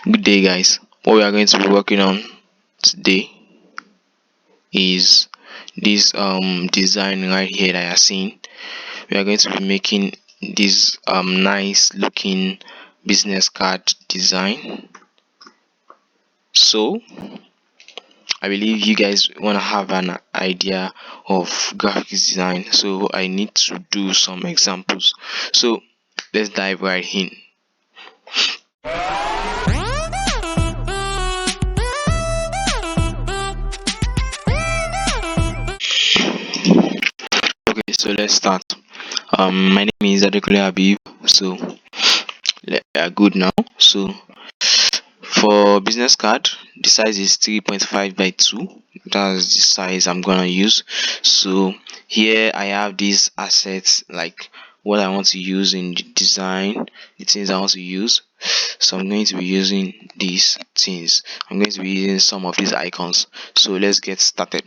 Good day, guys. What we are going to be working on today is this design right here that you are seeing. We are going to be making this nice looking business card design. So I believe you guys want to have an idea of graphics design, so I need to do some examples. So let's dive right in. Okay, so let's start. My name is Adekule Habib. So we are good now. So for business card, the size is 3.5 by 2. That's the size I'm gonna use. So here I have these assets, like what I want to use in the design, the things I want to use. So I'm going to be using these things. I'm going to be using some of these icons. So let's get started.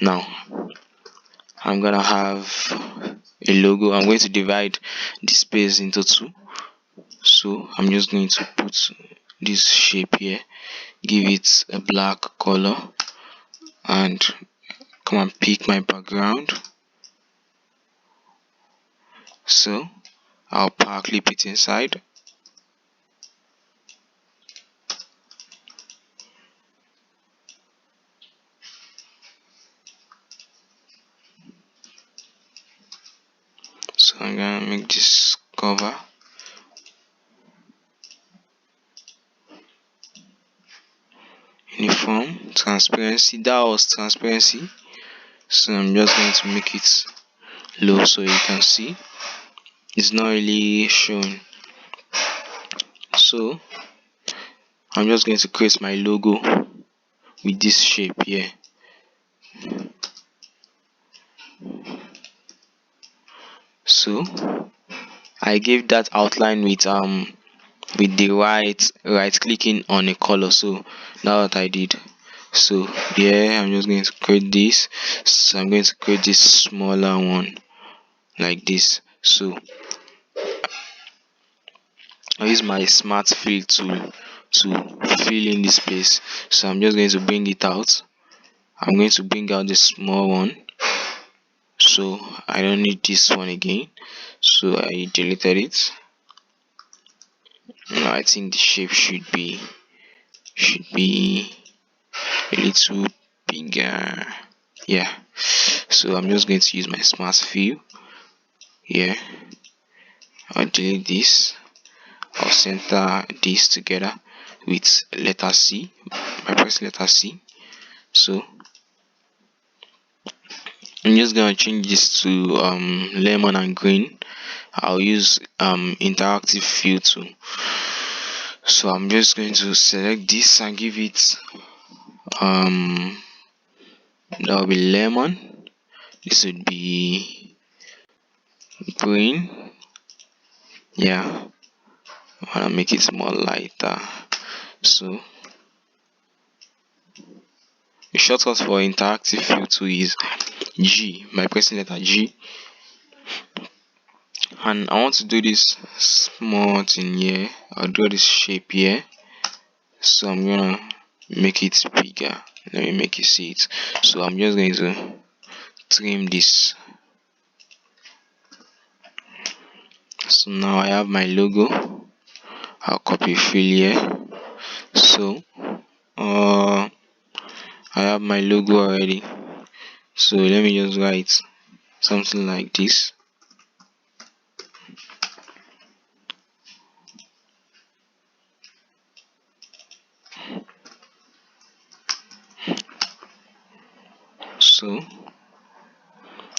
Now I'm gonna have a logo. I'm going to divide the space into two. So I'm just going to put this shape here, give it a black color, and come and pick my background. So I'll power clip it inside. So I'm gonna make this cover. Uniform, transparency. That was transparency. So I'm just going to make it low so you can see. It's not really showing. So I'm just going to create my logo with this shape here. So I gave that outline with the right clicking on a color. So that's what I did. So here I'm just going to create this. So I'm going to create this smaller one like this. So I use my smart fill tool to fill in this place. So I'm just going to bring it out. I'm going to bring out the small one, so I don't need this one again. So I deleted it. Now I think the shape should be a little bigger. Yeah. So I'm just going to use my smart fill here. I'll delete this. I'll center this together with letter C. I press letter C. So I'm just gonna change this to lemon and green. I'll use interactive fill tool. So I'm just going to select this and give it that will be lemon. This would be green. Yeah, I wanna make it more lighter. So the shortcut for interactive fill tool is G by pressing letter G. And I want to do this small thing here. I'll draw this shape here. So I'm gonna make it bigger. Let me make you see it. So I'm just going to trim this. So now I have my logo. I'll copy fill here. So I have my logo already. So let me just write something like this. So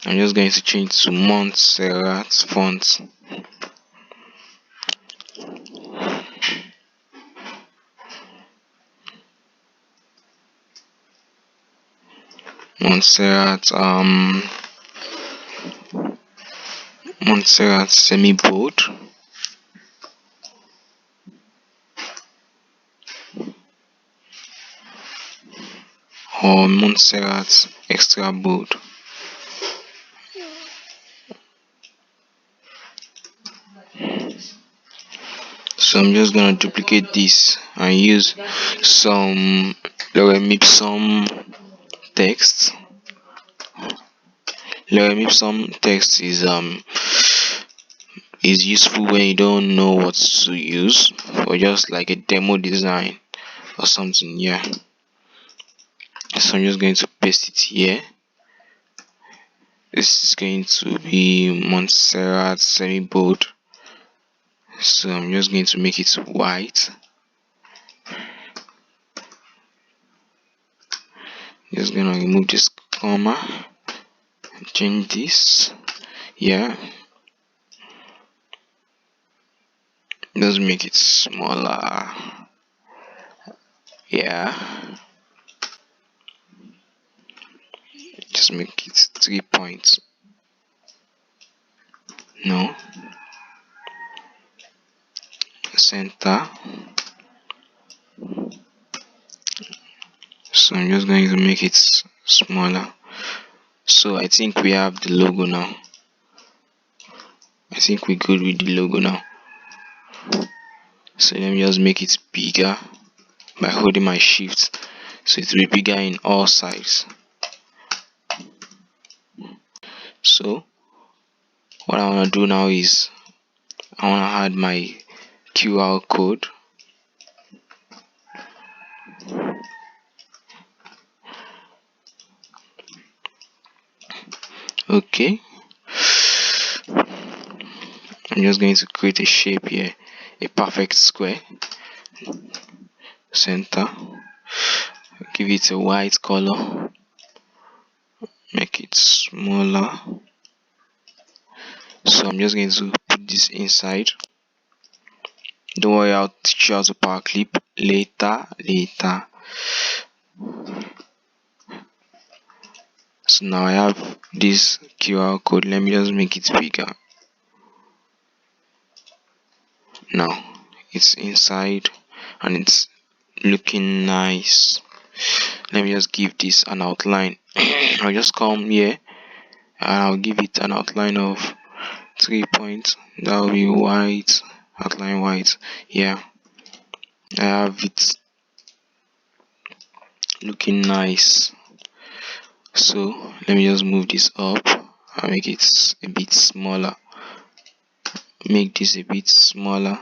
I'm just going to change to Montserrat font. Montserrat semi bold. Or Montserrat extra bold. So I'm just gonna duplicate this and use some lorem ipsum text. Lorem ipsum text is useful when you don't know what to use, or just like a demo design or something. Yeah, so I'm just going to paste it here. This is going to be Montserrat semi bold, so I'm just going to make it white. Just gonna remove this comma, change this. Yeah, just make it smaller. Yeah, just make it 3 points. No, center. So I'm just going to make it smaller. So I think we have the logo now. I think we're good with the logo now. So let me just make it bigger by holding my shift, so it will be bigger in all sides. So what I want to do now is I want to add my QR code. Okay, I'm just going to create a shape here, a perfect square. Center, give it a white color, make it smaller. So I'm just going to put this inside. Don't worry, I'll teach you how to power clip later. So now I have this QR code. Let me just make it bigger. Now it's inside and it's looking nice. Let me just give this an outline. I'll just come here and I'll give it an outline of 3 points. That will be white, outline white. Yeah, I have it looking nice. So let me just move this up and make it a bit smaller. Make this a bit smaller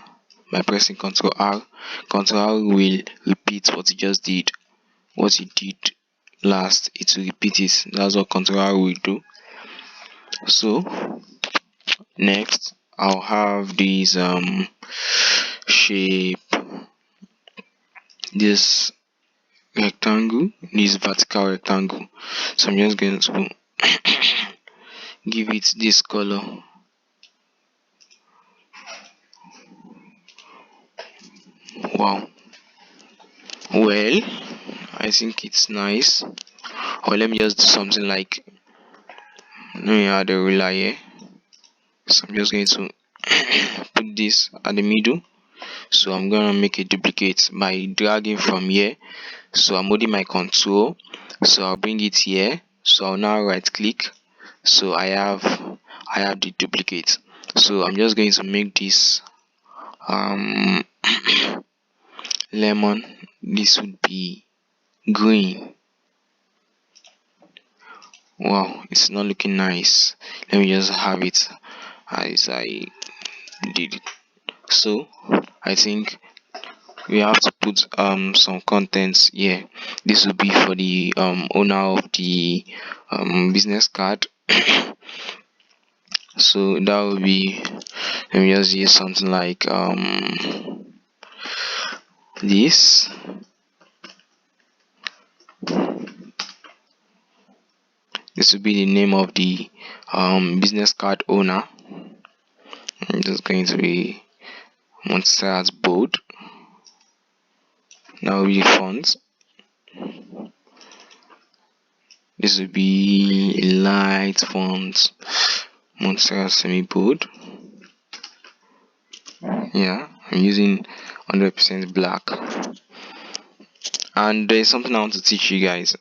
by pressing Ctrl R. Ctrl R will repeat what you just did. What you did last, it will repeat it. That's what Ctrl R will do. So next I'll have this shape, this rectangle, this vertical rectangle. So I'm just going to give it this color. Wow, well, I think it's nice. Or let me just do something like, let me add a ruler here. So I'm just going to put this at the middle. So I'm gonna make a duplicate by dragging from here. So I'm holding my control, so I'll bring it here. So I'll now right click. So I have the duplicate. So I'm just going to make this lemon. This would be green. Wow, it's not looking nice. Let me just have it as I did it. So I think we have to put some contents here. This will be for the owner of the business card. So that will be, let me just use something like this. This will be the name of the business card owner. I'm just going to be Montserrat bold. That will be the font. This will be a light font, Montserrat semi bold. Yeah, I'm using 100% black. And there's something I want to teach you guys,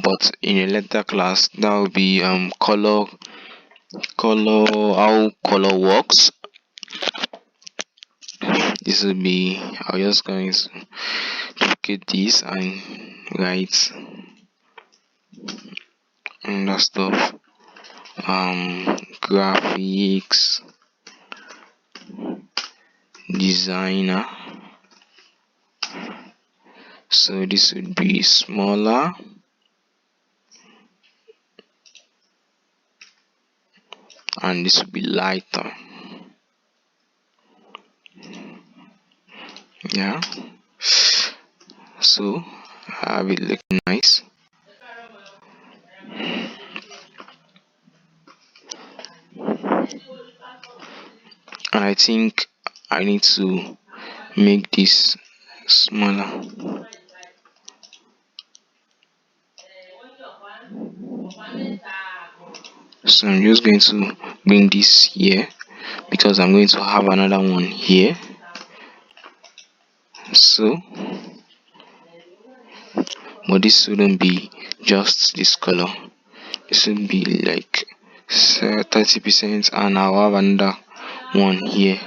but in a later class. That will be color, how color works. this will be, I'm just going to duplicate this and write and stuff, graphics designer. So this would be smaller, and this would be lighter. Yeah, so I have it looking nice. And I think I need to make this smaller. So I'm just going to bring this here because I'm going to have another one here. So, but this shouldn't be just this color. It should be like 30%, and I'll have another one here.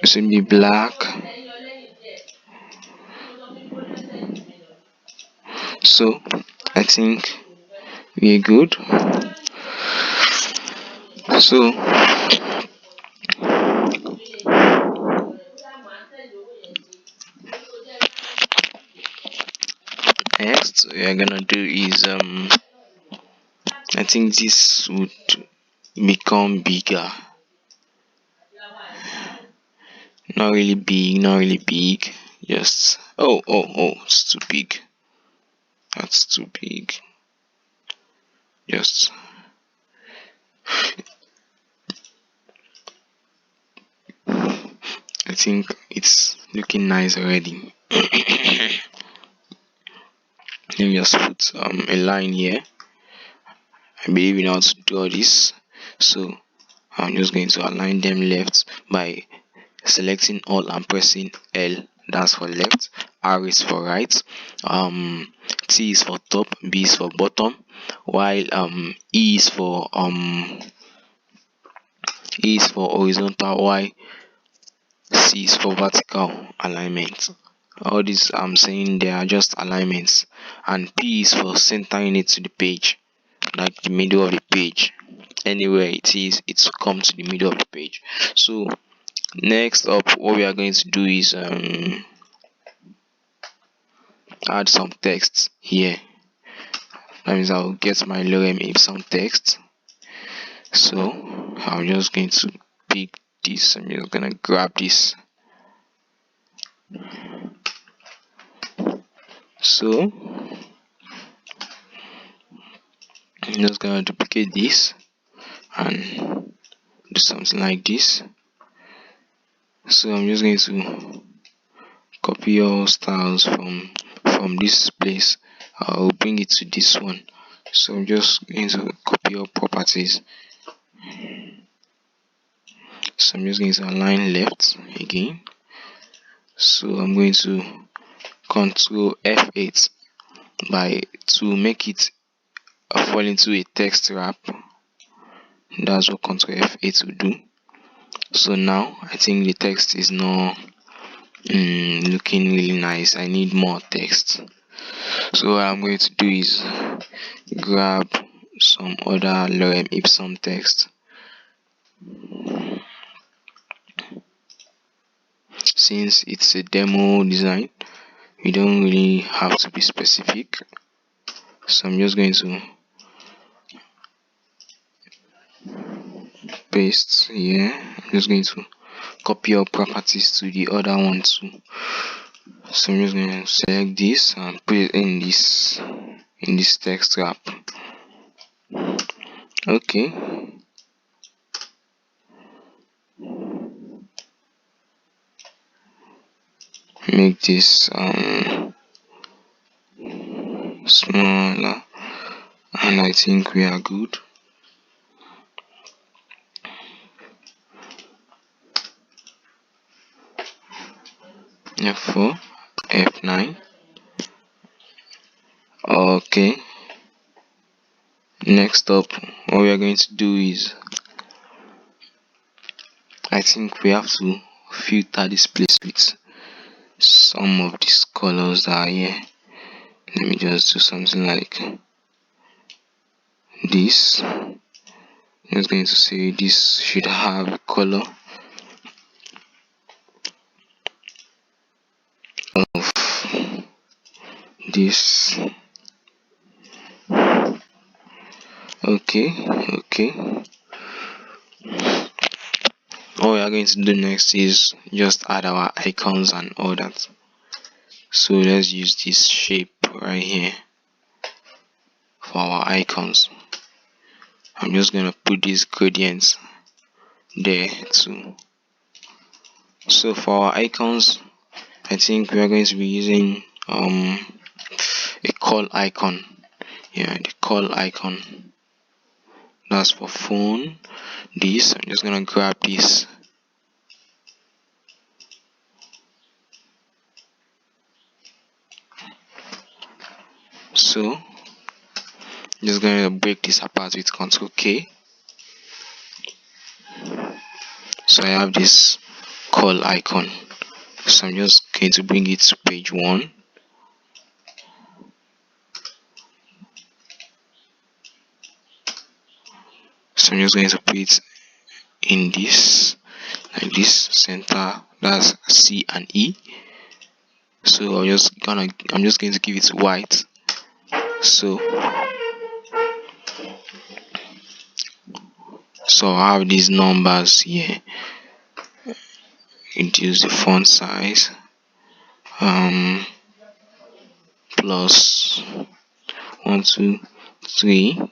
It should be black. So I think we're good. So next we are gonna do is I think this would become bigger. Not really big, not really big. Just oh, it's too big. That's too big. Just I think it's looking nice already. Let me just put a line here. I believe you know how to draw this, so I'm just going to align them left by selecting all and pressing L. That's for left, R is for right, T is for top, B is for bottom, while E is for horizontal, Y, C is for vertical alignment. All these I'm saying they are just alignments, and P is for centering it to the page, like the middle of the page. Anywhere it is, it will come to the middle of the page. So next up, what we are going to do is add some text here. That means I'll get my lorem ipsum text. So I'm just going to pick this. I'm just gonna grab this. So I'm just gonna duplicate this and do something like this. So I'm just going to copy all styles from this place. I'll bring it to this one. So I'm just going to copy all properties. So I'm just going to align left again. So I'm going to Control F8 to make it fall into a text wrap. That's what Control F8 will do. So now I think the text is not looking really nice. I need more text. So what I'm going to do is grab some other lorem ipsum text. Since it's a demo design, we don't really have to be specific. So I'm just going to paste here. I'm just going to copy all properties to the other one too. So I'm just going to select this and put it in this text wrap. Okay. Make this smaller, and I think we are good. F4, F9. Next up, what we are going to do is, I think we have to filter this place with some of these colors that are here. Let me just do something like this. I'm just going to say this should have a color of this. Okay. What we are going to do next is just add our icons and all that. So let's use this shape right here for our icons. I'm just gonna put these gradients there too. So for our icons, I think we are going to be using a call icon. Yeah, the call icon. That's for phone. This, I'm just gonna grab this. So I'm just gonna break this apart with Ctrl K. So I have this call icon. So I'm just going to bring it to page 1. So I'm just going to put it in this, like this center. That's C and E. So I'm just going to give it white. So I have these numbers here. Reduce the font size. Plus 1, 2, 3,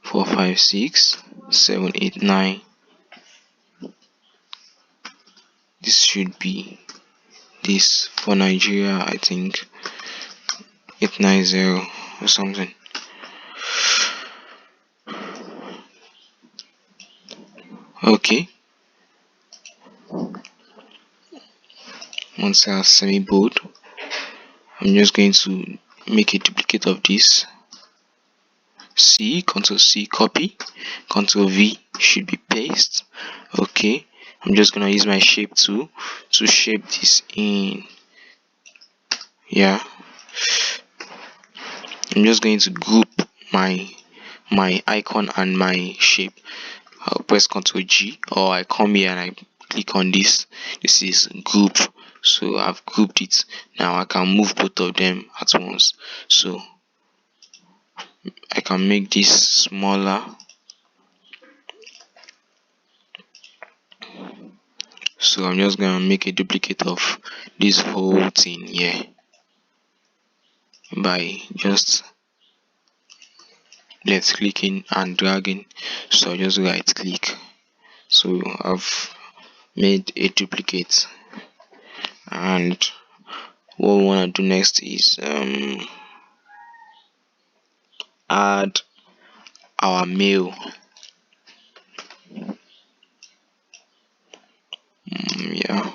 4, 5, 6, 7, 8, 9. This should be this for Nigeria, I think 890 or something. Okay. Once I have semi-bold, I'm just going to make a duplicate of this. Ctrl C, copy. Ctrl V should be paste. Okay. I'm just gonna use my shape tool to shape this in. Yeah. I'm just going to group my icon and my shape. I'll press Ctrl G, or I come here and I click on this. This is group. So I've grouped it. Now I can move both of them at once. So I can make this smaller. So I'm just gonna make a duplicate of this whole thing here by just left clicking and dragging. So I just right click. So I've made a duplicate, and what we want to do next is add our mail. Yeah,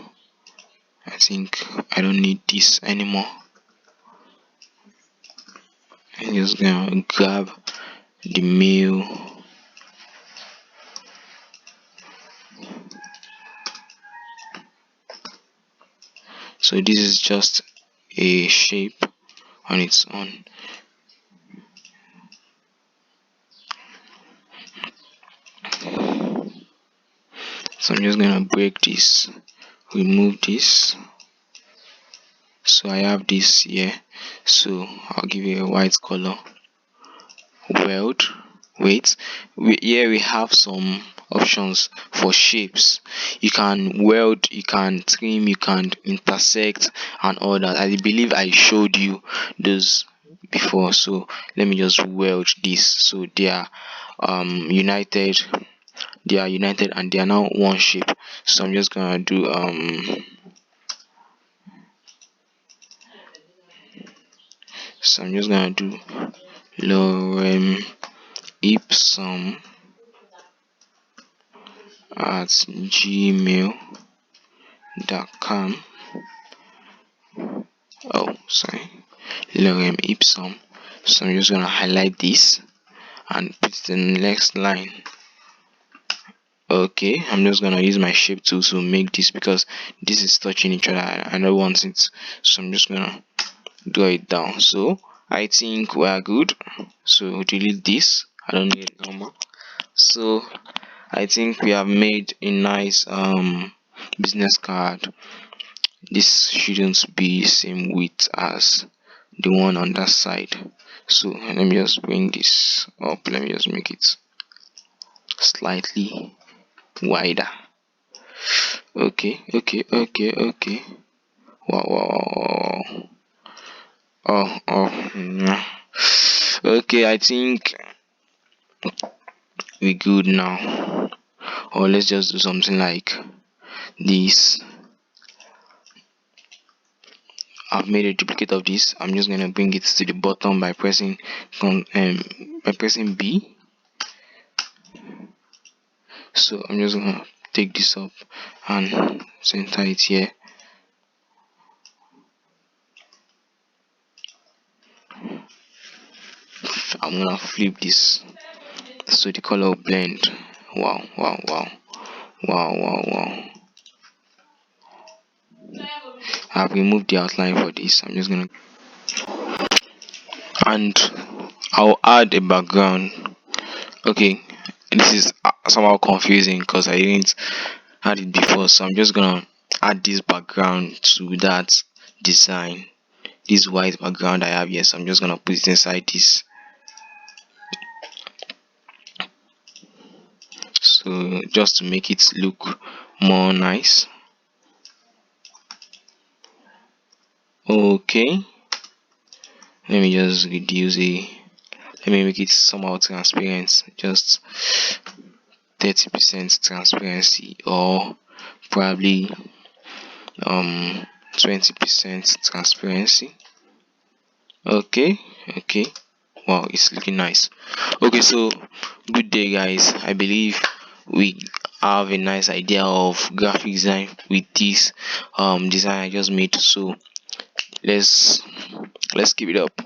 I think I don't need this anymore. I'm just gonna grab the mail. So this is just a shape on its own. So I'm just gonna break this, remove this. So I have this here. So I'll give it a white color. Weld. Wait. Here we have some options for shapes. You can weld, you can trim, you can intersect and all that. I believe I showed you those before. So let me just weld this. So they are united. They are united and they are now one shape. So I'm just gonna do lorem ipsum at gmail.com. Oh, sorry. Lorem ipsum So I'm just gonna highlight this and put it in the next line. Okay, I'm just gonna use my shape tool to make this, because this is touching each other. I don't want it, so I'm just gonna draw it down. So I think we are good. So delete this, I don't need it no more. So I think we have made a nice business card. This shouldn't be same width as the one on that side. So let me just bring this up. Let me just make it slightly wider. Okay. Wow, wow, wow, wow. Oh. Okay, I think we good now. Or let's just do something like this. I've made a duplicate of this. I'm just gonna bring it to the bottom by pressing B. So I'm just gonna take this up and center it here. I'm gonna flip this so the color will blend. Wow. I've removed the outline for this. I'm just gonna, and I'll add a background. Okay, this is somehow confusing because I didn't add it before, so I'm just gonna add this background to that design. This white background I have here, so I'm just gonna put it inside this. So just to make it look more nice. Okay, let me just reduce let me make it somehow transparent, just 30% transparency, or probably 20% transparency. Okay. Wow, it's looking nice. Okay, so good day guys. I believe we have a nice idea of graphic design with this design I just made. So let's keep it up.